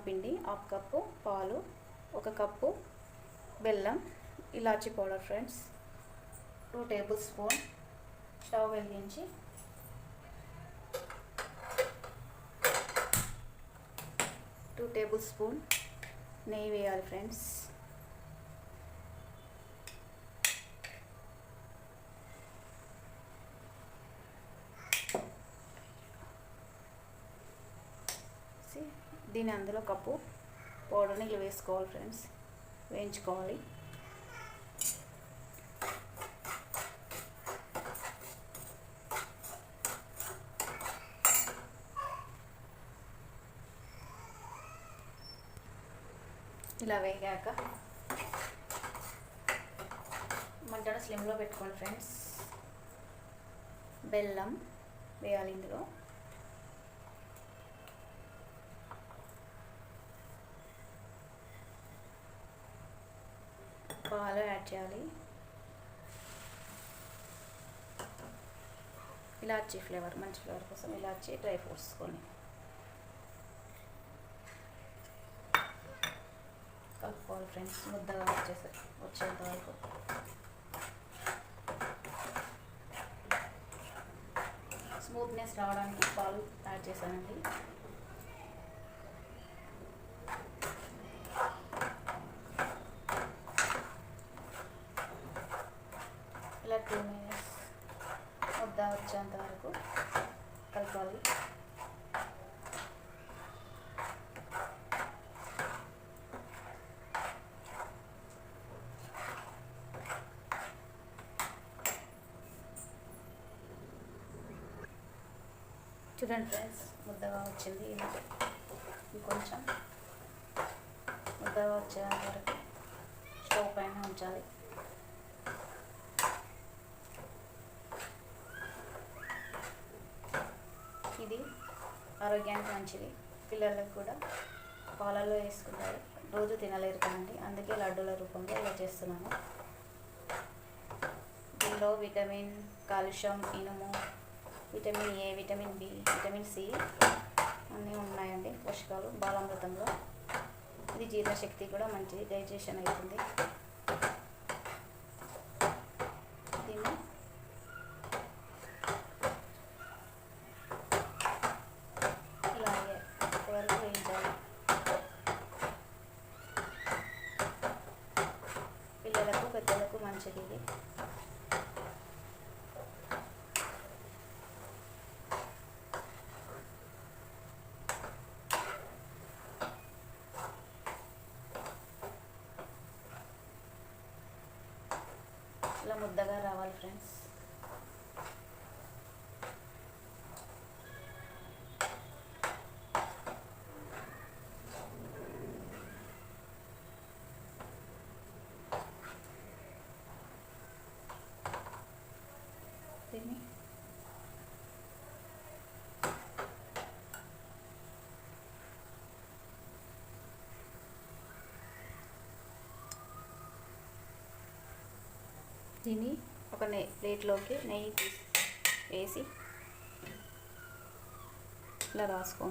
పిండి, half cup పాలు, 1 cup బెల్లం, ఇలాచీ powder friends, 2 tablespoon. Stove వెలిగించి 2 టేబుల్ స్పూన్ నెయ్యి వేయాలి ఫ్రెండ్స్. దీని అందులో కప్పు పౌడర్ నీళ్ళు వేసుకోవాలి ఫ్రెండ్స్, వేయించుకోవాలి. ఇలా వేగాక మంటను స్లిమ్లో పెట్టుకోండి ఫ్రెండ్స్. బెల్లం వేయాలి ఇందులో. పాలు యాడ్ చేయాలి. ఇలాచీ ఫ్లేవర్, మంచి ఫ్లేవర్ కోసం ఇలాచీ, డ్రై ఫ్రూట్స్ కొన్ని కలుపుకోవాలి ఫ్రెండ్స్. ముద్దగా వచ్చేంత వరకు. స్మూత్నెస్ రావడానికి పాలు యాడ్ చేశానండి. ఇలా 2 మినిట్స్ ముద్ద వచ్చేంత వరకు కలపాలి. చూడండి ఫ్రెండ్స్, ముద్దగా వచ్చింది. ఇలా ఇంకొంచెం ముద్దగా వచ్చే వరకు స్టవ్ పైన ఉంచాలి. ఇది ఆరోగ్యానికి మంచిది. పిల్లలకు కూడా పాలల్లో వేసుకుంటారు, రోజు తినలేరు కదండి, అందుకే లడ్డూల రూపంలో ఇలా చేస్తున్నాను. దీనిలో విటమిన్, కాల్షియం, ఇనుము, vitamin A, vitamin B, vitamin C అన్నీ ఉన్నాయండి పోషకాలు బాలామృతంలో. ఇది జీర్ణశక్తి కూడా మంచిది, డైజెషన్ అవుతుంది. దీన్ని ఇలాగే వరకు వేయించాలి. పిల్లలకు పెద్దలకు మంచిది ఇది. ఇలా ముద్దగా రావాలి ఫ్రెండ్స్. దీన్ని దీన్ని ఒక ప్లేట్లోకి నెయ్యి వేసి ఇలా రాసుకోండి.